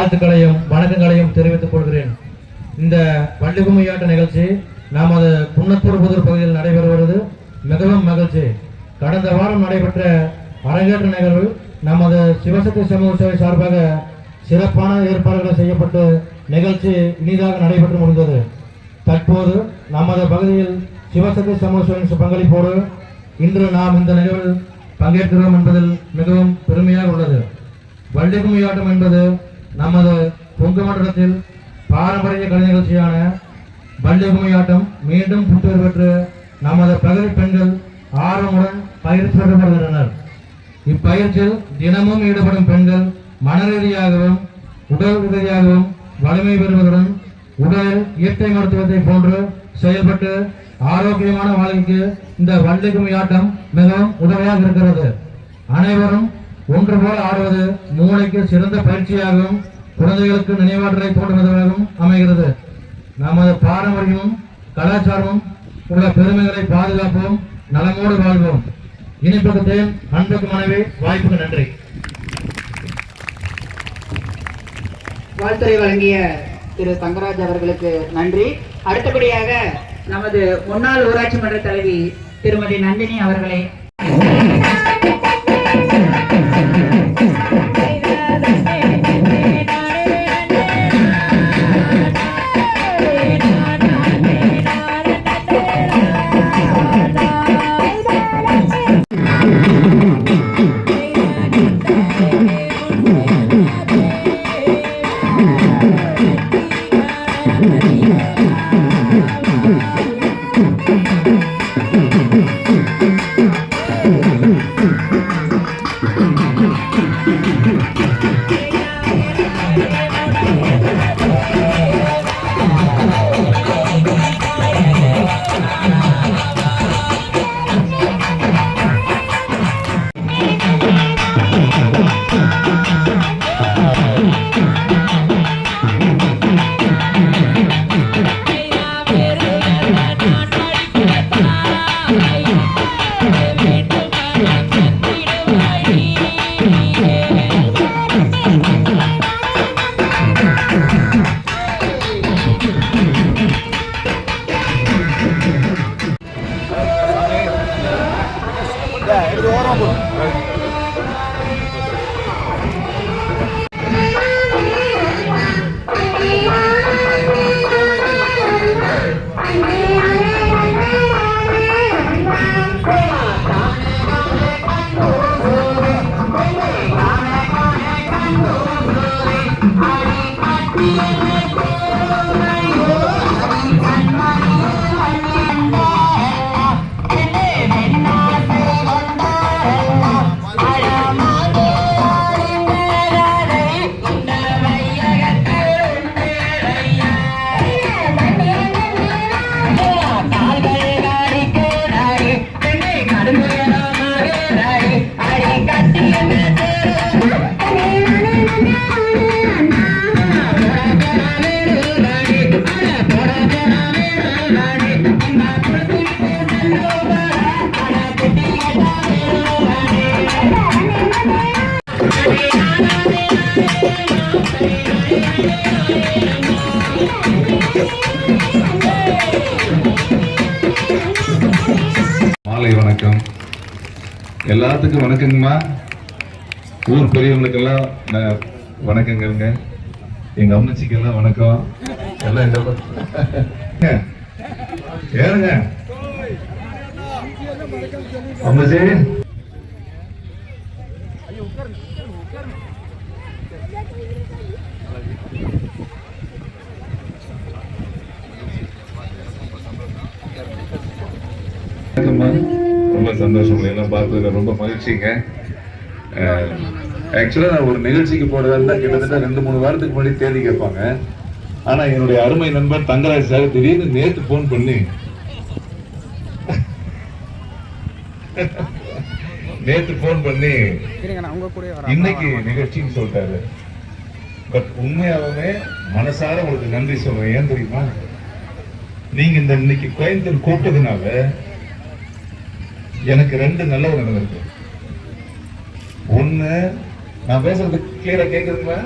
வாழ்த்துக்களையும் வணக்கங்களையும் தெரிவித்துக் கொள்கிறேன். இந்த பள்ளிக்கும்மியாட்ட நிகழ்ச்சி நமது குன்னத்தூர் புதூர் பகுதியில் நடைபெறுவது மிகவும் மகிழ்ச்சி. கடந்த வாரம் நடைபெற்ற அரங்கேற்ற நிகழ்வு நமது சிவசக்தி சமூக சேவை சார்பாக சிறப்பான ஏற்பாடுகள் செய்யப்பட்டு நிகழ்ச்சி இனிதாக நடைபெற்று முடிந்தது. தற்போது நமது பகுதியில் சிவசக்தி சமூக சேவை பங்களிப்போடு இன்று நாம் இந்த நிகழ்வில் பங்கேற்கிறோம் என்பதில் மிகவும் பெருமையாக உள்ளது. வள்ளிக்கும்மியாட்டம் என்பது நமது கொங்கு மண்டலத்தில் பாரம்பரிய கலை நிகழ்ச்சியான வள்ளிக்கும்மியாட்டம் மீண்டும் புத்துயிர் பெற்று நமது பகுதி பெண்கள் ஆர்வமுடன் பயிற்சி பெறப்படுகின்றனர். இப்பயிற்சியில் தினமும் ஈடுபடும் பெண்கள் மன ரீதியாகவும் உடல் ரீதியாகவும் வலிமை பெறுவதுடன் உடலில் இயற்கை மருத்துவத்தை போன்று செயல்பட்டு ஆரோக்கியமான வாழ்க்கைக்கு இந்த வள்ளிக்கும்மியாட்டம் மிகவும் உதவியாக இருக்கிறது. அனைவரும் ஒன்று போல ஆடுவது மூளைக்கு சிறந்த பயிற்சியாகவும் குழந்தைகளுக்கு நினைவாற்றலை தோன்றுவதாகவும் அமைகிறது. நமது பாரம்பரியமும் கலாச்சாரமும் உள்ள பெருமைகளை பாதுகாப்போம், நலமோடு வாழ்வோம். இனிப்புக்கு தேன், அன்புக்கு மனைவி. வாய்ப்புக்கு நன்றி. வாழ்த்துறை வழங்கிய திரு தங்கராஜ் அவர்களுக்கு நன்றி. அடுத்தபடியாக நமது முன்னாள் ஊராட்சி மன்ற தலைவி திருமதி நந்தினி அவர்களை மாலை வணக்கம். எல்லாத்துக்கும் வணக்கங்கம்மா. ஊர் பெரியவங்களுக்கெல்லாம் வணக்கங்க. எங்க அம்மச்சிக்கெல்லாம் வணக்கம். எல்லாம் ஏறுங்க அம்மச்சி. ரொம்ப சந்தோஷம், எல்லாம் பார்த்ததுல ரொம்ப மகிழ்ச்சிங்க. ஆக்சுவலா நான் ஒரு நிகழ்ச்சிக்கு போறதா இருந்தா கிட்டத்தட்ட 2-3 வாரத்துக்கு முன்னாடி தேதி கேட்பாங்க. ஆனா என்னுடைய அருமை நண்பர் தங்கராஜ் சார் திடீர்னு நேற்று போன் பண்ணி இன்னைக்கு நிகழ்ச்சின்னு சொல்லிட்டாரு. பட் உண்மையாலுமே மனசார உங்களுக்கு நன்றி சொல்றேன். ஏன் தெரியுமா, நீங்க இந்த இன்னைக்கு கோயம்புத்தூர் கூப்பிட்டதுனால எனக்கு 2 நல்லது நடந்திருக்கு. ஒண்ணு, நான் பேசுறது கிளியரா கேக்குதுங்களா?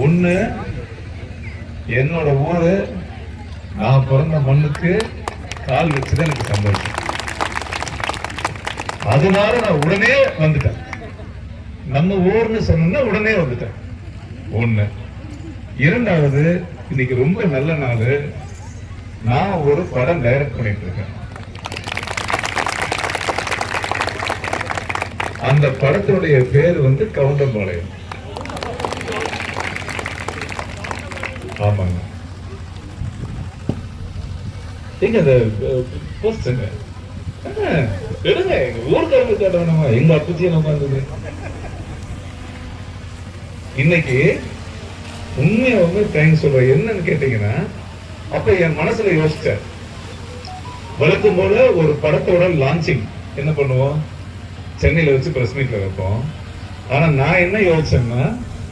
ஒண்ணு, என்னோட ஊரு, நான் பிறந்த மண்ணுக்கு கால் வச்சுதான் எனக்கு சந்தோஷம். அதனால நான் உடனே வந்துட்டேன். நம்ம ஊர்னு சொன்னா உடனே வந்துட்டேன். ஒண்ணு. இரண்டாவது, இன்னைக்கு ரொம்ப நல்ல நாள். நான் ஒரு படம் டைரக்ட் பண்ணிட்டு இருக்கேன். அந்த படத்தினுடைய பேர் வந்து கவுண்டம்பாளையம். ஆமாங்க. எங்க அந்த போஸ்டங்க எடுங்க, எங்க ஊருக்காரங்க காட்டணுமா? எங்க அப்பச்சி நம்ம இருந்தது. இன்னைக்கு உண்மையாவே தேங்க்ஸ் சொல்றேன். என்னன்னு கேட்டீங்கன்னா, அப்ப என் மனசுல யோசிச்சேன், வழக்கம் போல ஒரு படத்தோட லான்ச்சிங் என்ன பண்ணுவோம், சென்னையில வச்சு பிரஸ் மீட்ல வைப்போம். ஆனா நான் என்ன யோசிச்சேன்னா,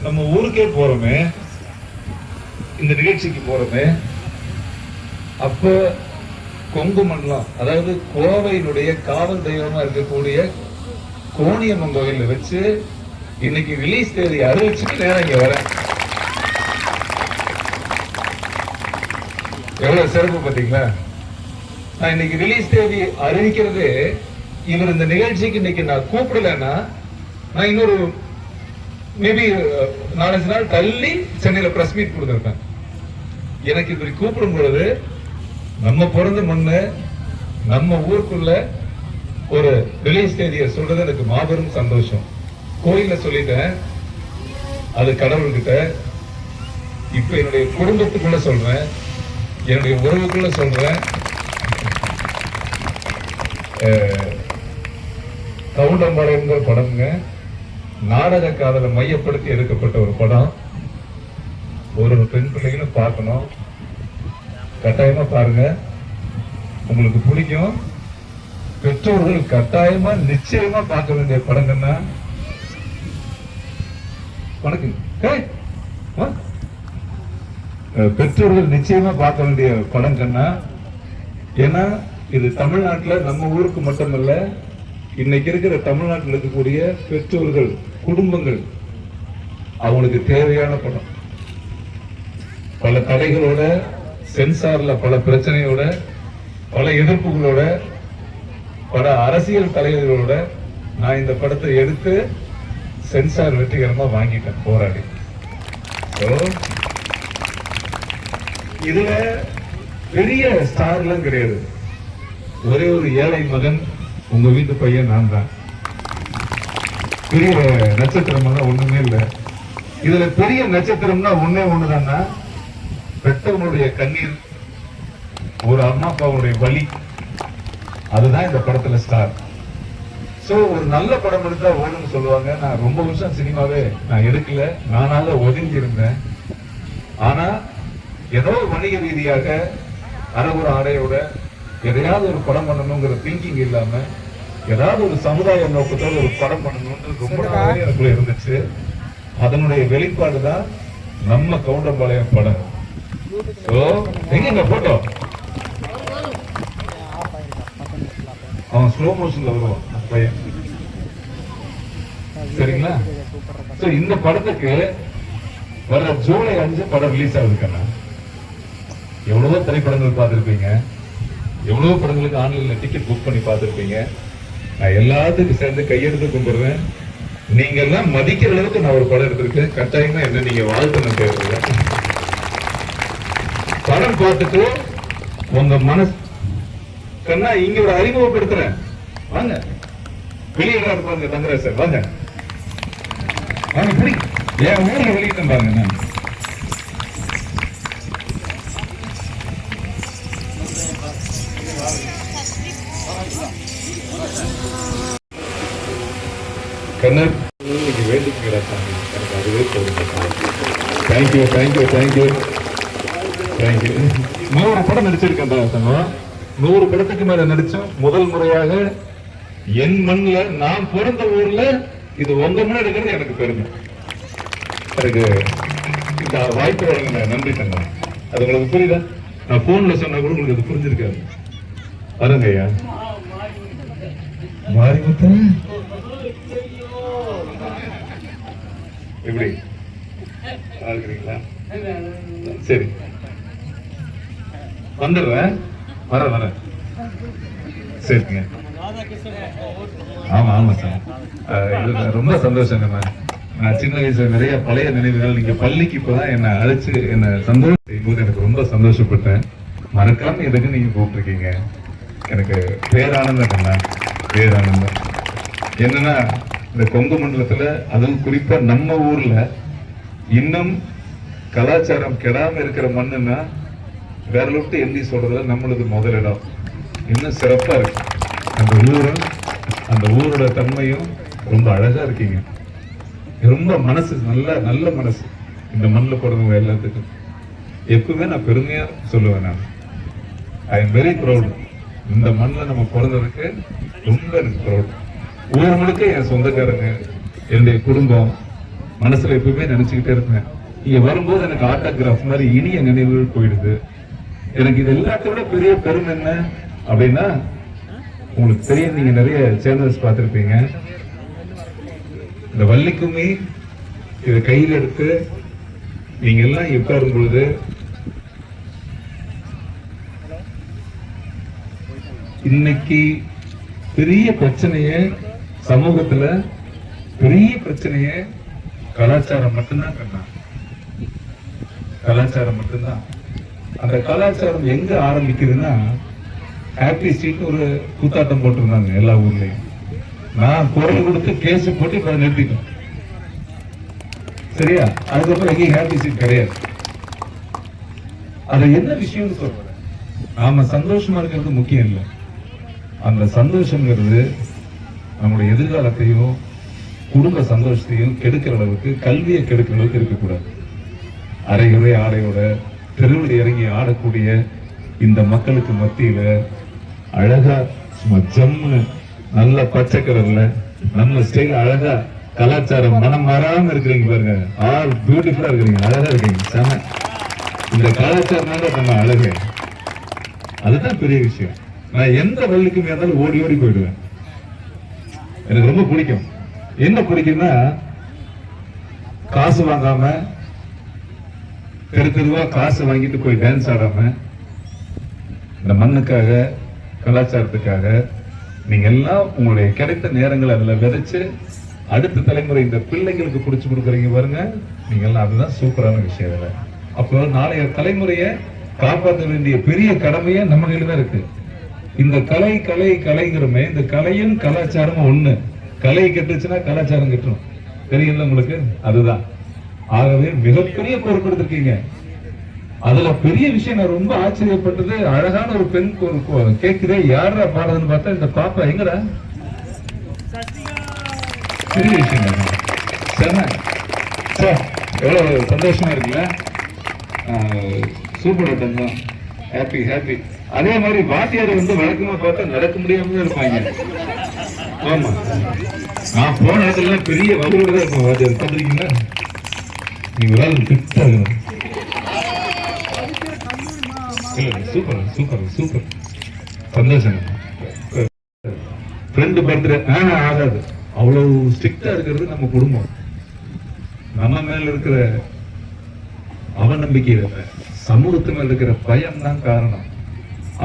நம்ம ஊருக்கே போறோமே, இந்த நிகழ்ச்சிக்கு போறோமே, அப்ப கொங்கு மண்டலம், அதாவது கோவையினுடைய காவல் தெய்வமா இருக்கக்கூடிய கோணியம்மன் கோயில வச்சு இன்னைக்கு ரிலீஸ் தேதி அறிவிச்சுட்டு நேரம் இங்க வரேன். எவ்வளவு சிறப்பு பாத்தீங்களா? நான் இன்னைக்கு ரிலீஸ் தேதி அறிவிக்கிறது, இவர் இந்த நிகழ்ச்சிக்கு இன்னைக்கு நான் கூப்பிடலன்னா, நான் இன்னொரு மேபி 4 நாள் தள்ளி சென்னையில பிரஸ் மீட் கொடுத்திருப்பேன். எனக்கு இப்படி கூப்பிடும் பொழுது, நம்ம பிறந்த மண்ணு, நம்ம ஊருக்குள்ள ஒரு ரிலீஸ் தேதியை சொல்றது எனக்கு மாபெரும் சந்தோஷம். கோயில்ல சொல்லிட்டேன், அது கடவுள்கிட்ட. இப்ப என்னுடைய குடும்பத்துக்குள்ள சொல்றேன், என்னுடைய உறவுக்குள்ள சொல்றேன். கவுண்டம்பாளையம்ங்கிற படம்ங்க, நாடக காதலை மையப்படுத்தி எடுக்கப்பட்ட ஒரு படம். ஒரு பெண் பிள்ளைகளும் பார்க்கணும், கட்டாயமா பாருங்க, உங்களுக்கு பிடிக்கும். பெற்றோர்கள் கட்டாயமா நிச்சயமா பார்க்க வேண்டிய படங்கள்னா பெற்றோர்கள் நிச்சயமா பார்க்க வேண்டிய படங்கள்னா, ஏன்னா இது தமிழ்நாட்டுல நம்ம ஊருக்கு மட்டுமல்ல, இன்னைக்கு இருக்கிற தமிழ்நாட்டில் இருக்கக்கூடிய பெற்றோர்கள், குடும்பங்கள், அவங்களுக்கு தேவையான படம். பல தடைகளோட, சென்சார்ல பல பிரச்சனையோட, பல எதிர்ப்புகளோட, பல அரசியல் தலைவர்களோட நான் இந்த படத்தை எடுத்து சென்சார் வெற்றிகரமா வாங்கிட்டேன், போராடி. இதுல பெரிய ஸ்டார்லாம் கிடையாது. ஒரே ஒரு ஏழை மகன், உங்க வீட்டு பையன் நான் தான். பெரிய நட்சத்திரம் எல்லாம் ஒண்ணுமே இல்லை. இதுல பெரிய நட்சத்திரம்னா ஒன்னே ஒண்ணுதான்னா, பெற்றவங்களுடைய கண்ணீர், ஒரு அம்மா அப்பாவுடைய வலி, அதுதான் இந்த படத்துல ஸ்டார். சோ ஒரு நல்ல படம் எடுத்தா ஓடுன்னு சொல்லுவாங்க. நான் ரொம்ப வருஷம் சினிமாவே நான் எடுக்கல, நானாக ஒதுங்கி இருந்தேன். ஆனா ஏதோ வணிக ரீதியாக அறகுற ஆடையோட எதையாவது ஒரு படம் பண்ணணுங்கிற திங்கிங் இல்லாம, ஏதாவது ஒரு சமுதாய நோக்கத்தோட ஒரு படம் பண்ணணும்னு ரொம்ப நாளாவே எனக்குள்ள இருந்துச்சு. அதனுடைய வெளிப்பாடுதான் நம்ம கவுண்டம்பாளையம் படம். எங்க போட்டோ அவன் ஸ்லோ மோஷன்ல வருவான் பையன், சரிங்களா? இந்த படத்துக்கு வர ஜூலை 5 படம் ரிலீஸ் ஆகுதுக்கண்ணா. எவ்வளவோ திரைப்படங்கள் பார்த்திருப்பீங்க, எவ்வளவோ படங்களுக்கு ஆன்லைன்ல டிக்கெட் புக் பண்ணி பார்த்திருப்பீங்க. நான் எல்லாத்துக்கும் சேர்ந்து கையெடுத்து கும்பிடுறேன். நீங்க எல்லாம் மதிக்கிற அளவுக்கு நான் ஒரு படம் எடுத்திருக்கேன். கட்டாயமா என்ன நீங்க வாழ்த்து தேவையில்லை. படம் பார்த்துட்டு உங்க மனசு கண்ணா இங்க ஒரு அறிமுகப்படுத்துறேன், வாங்க. வெளியிடா இருப்பாங்க தங்கராஜ் சார், வாங்க வாங்க. புடி என் ஊர்ல வெளியிட்டேன் பாருங்க. நான் கண்ணர் இன்னைக்கு வேண்டிக்கிறா சாமி, எனக்கு அதுவே போதும். Thank you thank you thank you thank you. 100 படம் நடிச்சிருக்கேன் தங்கம். 100 படத்துக்கு மேல நடிச்சோம். முதல் முறையாக என் மண்ணில், நான் பிறந்த ஊர்ல இது உங்க மண் எடுக்கிறது எனக்கு பெருமை. எனக்கு இந்த வாய்ப்பு வழங்க நன்றி தங்கம். அது உங்களுக்கு புரியுதா? நான் போன்ல சொன்னா கூட உங்களுக்கு அது புரிஞ்சிருக்காது. வருங்க ஐயா. மாரிமுத்து வந்துடுறேன், வரேன். சரிங்க. ஆமா சார். இது ரொம்ப சந்தோஷங்க. நான் சின்ன வயசுல நிறைய பழைய நினைவுகள், நீங்க பள்ளிக்கு இப்பதான் என்ன அழைச்சு என்ன சந்தோஷம் செய்யும்போது எனக்கு ரொம்ப சந்தோஷப்பட்டேன். மறக்காம எதுக்கு நீங்க கூப்பிட்டுருக்கீங்க, எனக்கு பேரானந்தம். பேரானந்தம் என்னன்னா, இந்த கொங்கு மண்டலத்துல அதுவும் குறிப்பா நம்ம ஊர்ல இன்னும் கலாச்சாரம் கெடாம இருக்கிற மண்ணுன்னா விரலிட்டு எண்ணி சொல்றதுல நம்மளுக்கு முதலிடம். இன்னும் சிறப்பா இருக்கு அந்த ஊரும், அந்த ஊரோட தன்மையும். ரொம்ப அழகா இருக்கீங்க. ரொம்ப மனசு நல்ல மனசு. இந்த மண்ணில் பிறந்தவங்க எல்லாத்துக்கும் எப்பவுமே நான் பெருமையா சொல்லுவேன். நான் ஐ எம் வெரி ப்ரௌட். இந்த மண்ணில் நம்ம பிறந்ததுக்கு ரொம்ப எனக்கு ப்ரௌட். ஊர் முழுக்க என் சொந்தக்காரங்க, என்னுடைய குடும்பம் மனசுல எப்பவுமே நினைச்சுக்கிட்டே இருப்பேன். இங்க வரும்போது எனக்கு ஆட்டோகிராஃப் மாதிரி இனிய நினைவுகள் போயிடுது. எனக்கு இது எல்லாத்தோட பெரிய பெருமை என்ன அப்படின்னா, உங்களுக்கு தெரியும், நீங்க நிறைய சேனல்ஸ் பார்த்திருப்பீங்க. இந்த வள்ளிக்கும்மி இதை கையில் எடுத்து நீங்க எல்லாம் உட்காரும் பொழுது இன்னைக்கு பெரிய பிரச்சனைய சமூகத்துல, பெரிய பிரச்சனைய கலாச்சாரம் மட்டும்தான் கண்ணா, கலாச்சாரம் மட்டும்தான். அந்த கலாச்சாரம் எங்க ஆரம்பிக்குதுன்னா, ஹாப்பி ஸ்ட்ரீட் ஒரு கூத்தாட்டம் போட்டிருந்தாங்க எல்லா ஊர்லயும். நான் குரல் கொடுத்து கேஸ் போட்டு இப்ப நிறுத்திட்டோம். சரியா? அதுக்கப்புறம் எங்கேயும் ஹாப்பி ஸ்ட்ரீட் கிடையாது. அது என்ன விஷயம்னு சொல்றேன், நாம சந்தோஷமா இருக்கிறது முக்கியம் இல்லை. அந்த சந்தோஷங்கிறது நம்முடைய எதிர்காலத்தையும் குடும்ப சந்தோஷத்தையும் கெடுக்கிற அளவுக்கு, கல்வியை கெடுக்கிற அளவுக்கு இருக்கக்கூடாது. அரைகுறை ஆடையோட தெருவில் இறங்கி ஆடக்கூடிய இந்த மக்களுக்கு மத்தியில அழகா சும்மா ஜம்மு நல்ல பச்சை கலர்ல நம்ம ஸ்டைல் அழகா கலாச்சாரம் மனம் மாறாம இருக்கிறீங்க பாருங்க. ஆல் பியூட்டிஃபுல்லா இருக்கிறீங்க, அழகா இருக்கீங்க, செம. இந்த கலாச்சாரம் நம்ம அழகு, அதுதான் பெரிய விஷயம். நான் எந்த வள்ளிக்குமே இருந்தாலும் ஓடி ஓடி போயிடுவேன். எனக்கு ரொம்ப பிடிக்கும். என்ன பிடிக்கும்னா, காசு வாங்காம தெருவா காசு வாங்கிட்டு போய் டான்ஸ் ஆடாம, இந்த மண்ணுக்காக கலாச்சாரத்துக்காக நீங்க எல்லாம் உங்களுடைய கிடைத்த நேரங்களை அதுல விதைச்சு அடுத்த தலைமுறை இந்த பிள்ளைங்களுக்கு பிடிச்சு கொடுக்குறீங்க பாருங்க. நீங்க எல்லாம் அதுதான் சூப்பரான விஷயம். அப்போ நாளைய தலைமுறையை காப்பாற்ற வேண்டிய பெரிய கடமையே நம்ம கையில தான் இருக்கு. இந்த கலை கலை கலைங்கிறமே, இந்த கலையும் கலாச்சாரமும் ஒண்ணு. கலை கெட்டுச்சுன்னா கலாச்சாரம் கெட்டுரும், தெரியல உங்களுக்கு? அதுதான். ஆகவே மிகப்பெரிய பொறுப்பெடுத்திருக்கீங்க. அதுல பெரிய விஷயம் நான் ரொம்ப ஆச்சரியப்பட்டது, அழகான ஒரு பெண் கேக்குதே, யாரா பாடுறதுன்னு பார்த்தா இந்த பாப்பா எங்கடா. பெரிய விஷயம் எவ்வளவு சந்தோஷமா இருக்குல்ல. சூப்பர் தங்கம், ஹாப்பி ஹாப்பி. அதே மாதிரி வாத்தியார் வந்து வழக்கமா பார்த்தா நடக்க முடியாம இருப்பாங்க. ஆமா, நான் போன இடத்துல பெரிய வகுப்போட தான் இருப்பேன். வாத்தியார் பாத்துருக்கீங்களா? நீங்க ஒரு ஆள் ஃபிட்டா இருக்கணும். சூப்பர் சூப்பர் சூப்பர், சந்தோஷம். ஃப்ரெண்டு பர்த்டே ஆகாது. அவ்வளவு ஸ்ட்ரிக்டா இருக்கிறது நம்ம குடும்பம். நம்ம மேல இருக்கிற அவநம்பிக்கை இல்லை, சமூகத்து மேல இருக்கிற பயம் தான் காரணம்.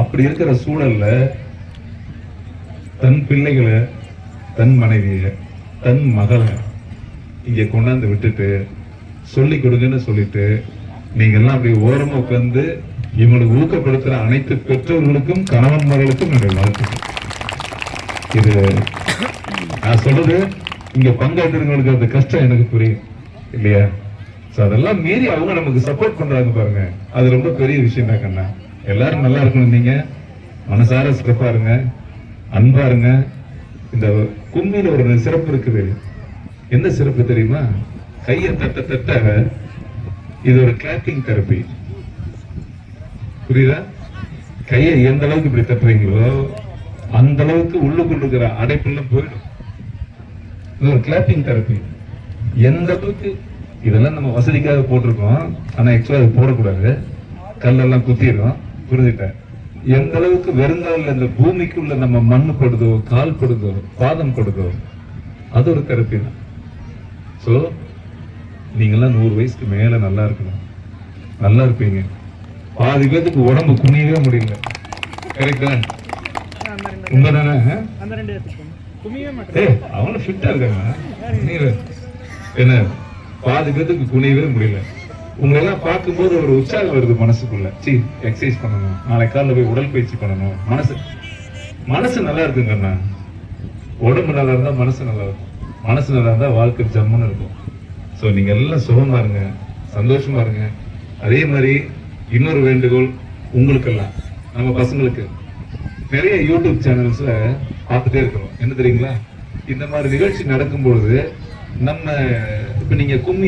அப்படி இருக்கிற சூழல்ல தன் பிள்ளைகளை, தன் மனைவிய, தன் மகளை இங்க கொண்டாந்து விட்டுட்டு சொல்லி கொடுங்கன்னு சொல்லிட்டு நீங்க எல்லாம் அப்படி ஓரமா உட்கார்ந்து இவங்களுக்கு ஊக்கப்படுத்துற அனைத்து பெற்றோர்களுக்கும் கணவன்மார்களுக்கும் என்னுடைய வாழ்த்துக்கள். இது நான் சொல்றது இங்க பங்காற்றுறவங்களுக்கு அந்த கஷ்டம் எனக்கு புரியும் இல்லையா? அதெல்லாம் மீறி அவங்க நமக்கு சப்போர்ட் பண்றாங்க பாருங்க, அது ரொம்ப பெரிய விஷயம் தான் கண்ணா. எல்லாரும் நல்லா இருக்கணும், நீங்க மனசார சிறப்பா இருங்க, அன்பா இருங்க. இந்த கும்மியில ஒரு சிறப்பு இருக்குது. என்ன சிறப்பு தெரியுமா? கையை தட்ட தட்ட இது ஒரு கிளாப்பிங் தெரப்பி. புரியுதா? கையை எந்த அளவுக்கு இப்படி தட்டுறீங்களோ அந்த அளவுக்கு உள்ளுக்குள்ள இருக்கிற அடைப்பெல்லாம் போயிடும். இது ஒரு கிளாப்பிங் தெரப்பி. எந்த அளவுக்கு இதெல்லாம் நம்ம வசதிக்காக போட்டிருக்கோம், ஆனா ஆக்சுவலா அது போடக்கூடாது, கல்லெல்லாம் குத்திடும். புரிஞ்சுட்டேன்? எந்த அளவுக்கு வெறுங்கால இந்த பூமிக்குள்ள நம்ம மண்ணு படுதோ, கால் படுதோ, பாதம் படுதோ, அது ஒரு தெரப்பி தான். சோ நீங்கெல்லாம் 100 வயசுக்கு மேல நல்லா இருக்கணும், நல்லா இருப்பீங்க. பாதி பேத்துக்கு உடம்பு குனியவே முடியல. கரெக்டா? உண்மைதானே? அவங்களும் ஃபிட்டா இருக்காங்க. என்ன பாதி பேத்துக்கு குனியவே முடியல. உங்களை எல்லாம் பார்க்கும்போது ஒரு உற்சாகம் வருது மனசுக்குள்ள. எக்ஸசைஸ் பண்ணணும், நாளை காலைல போய் உடற்பயிற்சி பண்ணணும். மனசு நல்லா இருக்குங்கண்ணா. உடம்பு நல்லா இருந்தா மனசு நல்லா இருக்கும். மனசு நல்லா இருந்தா வாழ்க்கை ஜம்முன்னு இருக்கும். ஸோ நீங்க எல்லாம் சுகமா இருங்க, சந்தோஷமா இருங்க. அதே மாதிரி இன்னொரு வேண்டுகோள் உங்களுக்கெல்லாம், நம்ம பசங்களுக்கு நிறைய யூடியூப் சேனல்ஸ்ல பார்த்துட்டே இருக்கிறோம். என்ன தெரியுங்களா, இந்த மாதிரி நிகழ்ச்சி நடக்கும்பொழுது நம்ம இப்ப நீங்க கும்மி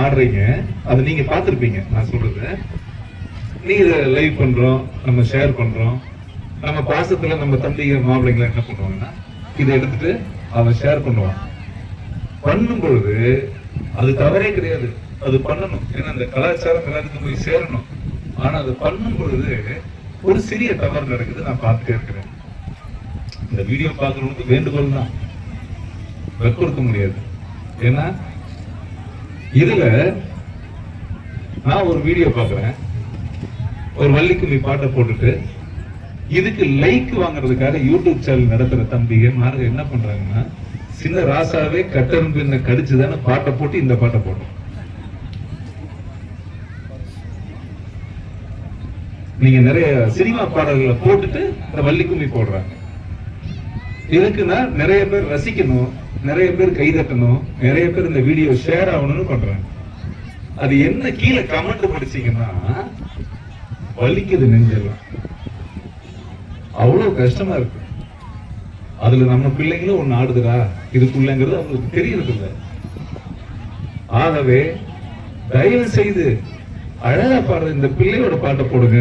ஆடுறீங்க, அதை நீங்க பார்த்துருப்பீங்க. நான் சொல்றது நீங்க லைவ் பண்றோம், நம்ம ஷேர் பண்றோம். நம்ம பாசத்துல நம்ம தம்பிங்க மாப்பிள்ளைங்களை என்ன பண்ணுவாங்கன்னா இதை எடுத்துட்டு அவன் ஷேர் பண்ணுவான். பண்ணும் பொழுது அது தவறே கிடையாது, அது பண்ணணும். ஏன்னா அந்த கலாச்சாரம் எல்லாத்துக்கும் போய் சேரணும். ஆனா அது பண்ணும் பொழுது ஒரு சிறிய தவறு நடக்குது, நான் பார்த்துட்டே இருக்கிறேன். இந்த வீடியோ பார்க்கறவங்களுக்கு வேண்டுகோள் தான், வற்புறுத்த முடியாது. ஏன்னா இதுல நான் ஒரு வீடியோ பார்க்கிறேன், ஒரு வள்ளிக்கும்மி பாட்டை போட்டுட்டு இதுக்கு லைக் வாங்குறதுக்காக யூடியூப் சேனல் நடத்துற தம்பிங்க மார்க என்ன பண்றாங்கன்னா, சின்ன ராசாவே கட்டெரும்பு என்ன கடிச்சுதானே பாட்டை போட்டு இந்த பாட்டை போட்டோம். நீங்க நிறைய சினிமா பாடல்களை போட்டுட்டு இந்த வள்ளிக்கும்மி போடுறாங்க. இதுக்குன்னா நிறைய பேர் ரசிக்கணும், நிறைய பேர் கைதட்டணும், நிறைய பேர் இந்த வீடியோ ஷேர் ஆகணும்னு பண்றாங்க. அது என்ன கீழே கமெண்ட் படிச்சீங்கன்னா வலிக்குது நெஞ்செல்லாம், அவ்வளவு கஷ்டமா இருக்கு. அதுல நம்ம பிள்ளைங்களும் ஒண்ணு ஆடுதுடா இதுக்குள்ளங்கிறது அவங்களுக்கு தெரியறது இல்லை. ஆகவே தயவு செய்து அழகா பாடுற இந்த பிள்ளையோட பாட்டை போடுங்க.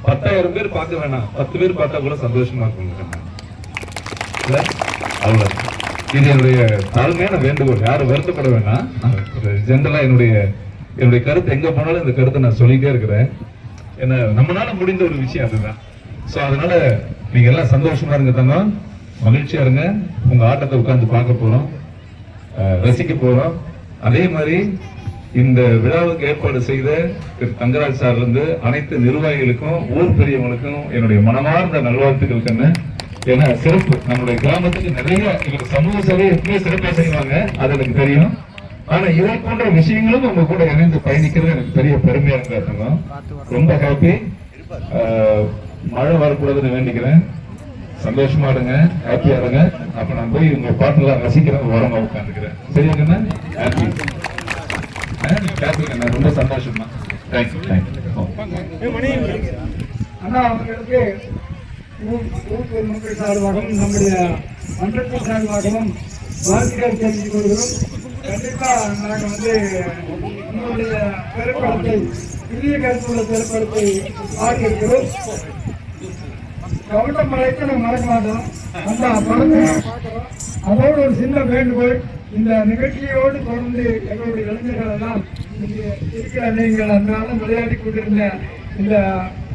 10,000 பேர் பார்க்க வேணாம், 10 பேர் பார்த்தா கூட சந்தோஷமா இருக்கும். அவ்வளவு இது என்னுடைய தாழ்மையான வேண்டுகோள். யாரும் வருத்தப்பட வேணாம். ஜென்ரலா என்னுடைய கருத்து எங்க போனாலும் இந்த கருத்தை நான் சொல்லிட்டே இருக்கிறேன். ஏன்னா நம்மளால முடிந்த ஒரு விஷயம் அதுதான். சோ அதனால நீங்க எல்லாம் சந்தோஷமா இருங்க, தங்கம் மகிழ்ச்சியா இருங்க. உங்க ஆட்டத்தை உட்கார்ந்து பார்க்க போறோம், ரசிக்க போறோம். அதே மாதிரி இந்த விழாவுக்கு ஏற்பாடு செய்த திரு தங்கராஜ் சார்ல இருந்து அனைத்து நிர்வாகிகளுக்கும் ஊர் பெரியவங்களுக்கும் என்னுடைய மனமார்ந்த நல்வாழ்த்துக்கள். கண்ணு ஏன்னா சிறப்பு, நம்மளுடைய கிராமத்துக்கு நிறைய இவங்க சமூக சேவை எப்பவுமே சிறப்பா செய்வாங்க, அது எனக்கு தெரியும். ஆனா இதை போன்ற விஷயங்களும் உங்க கூட இணைந்து பயணிக்கிறது எனக்கு பெரிய பெருமையா இருக்காங்க. ரொம்ப ஹாப்பி. மழை வரக்கூடாதுன்னு வேண்டிக்கிறேன். சந்தோஷமா இருங்க, ஹாப்பியா இருங்க. அப்ப நான் போய் உங்க பாட்டுலாம் ரசிக்கிறேன், உரமா உட்காந்துக்கிறேன். சரியாங்கண்ணா? ஹாப்பி ஹாப்பிங்கண்ணா, ரொம்ப சந்தோஷமா. தேங்க்யூ அண்ணா அவர்களுக்கு மக்கள் சார்பாகவும் நம்முடைய மன்றத்தின் சார்பாகவும் வாழ்த்துக்கள் தெரிவித்துக் கொள்கிறோம். கண்டிப்பா நாங்கள் உங்களுடைய திரைப்படத்தை, புதிய கருத்துள்ள திரைப்படத்தை பார்த்திருக்கிறோம். கவனம் மலைக்கு நம்ம மறக்க மாட்டோம். அந்த படத்தை பார்க்கிறோம். அதோடு ஒரு சின்ன வேண்டுகோள், இந்த நிகழ்ச்சியோடு தொடர்ந்து எங்களுடைய இளைஞர்கள் எல்லாம் இருக்கிற நீங்கள் அன்றாடம் விளையாடி கொண்டிருந்த இந்த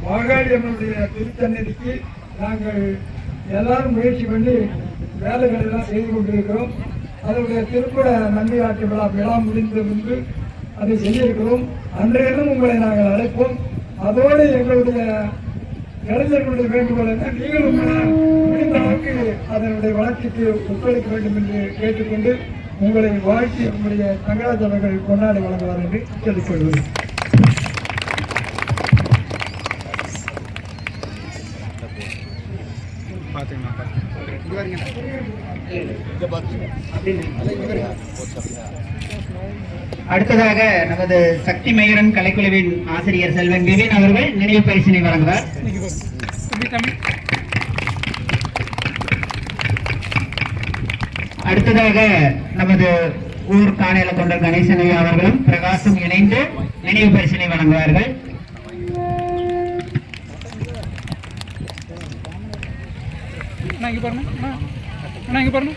வாகாடி அம்மனுடைய திருத்தன்னிக்கு நாங்கள் எல்லாரும் முயற்சி பண்ணி வேலைகள் எல்லாம் செய்து கொண்டிருக்கிறோம். அதனுடைய திருக்குட நன்மையாட்டு விழா முடிந்த முன்பு அதை செய்திருக்கிறோம். அன்றையிலும் உங்களை நாங்கள் அழைப்போம். அதோடு எங்களுடைய இளைஞர்களுடைய வேண்டுகோள் என்ன, நீங்களும் முடிந்த அளவுக்கு அதனுடைய வளர்ச்சிக்கு ஒத்துழைக்க வேண்டும் என்று கேட்டுக்கொண்டு உங்களை வாழ்த்தி உங்களுடைய தங்கராஜ் அவர்கள் கொண்டாடி வழங்குவார் என்று கேட்டுக்கொள்கிறேன். அடுத்ததாக நமது சக்தி மயூரன் கலைக்குழுவின் ஆசிரியர் செல்வன் விவேன் அவர்கள் நினைவு பரிசினை வழங்குவார். அடுத்ததாக நமது ஊர் காணேல தொண்டர் கணேசன் அவர்களும் பிரகாசும் இணைந்து நினைவு பரிசினை வழங்குவார்கள். இங்க பாருங்க.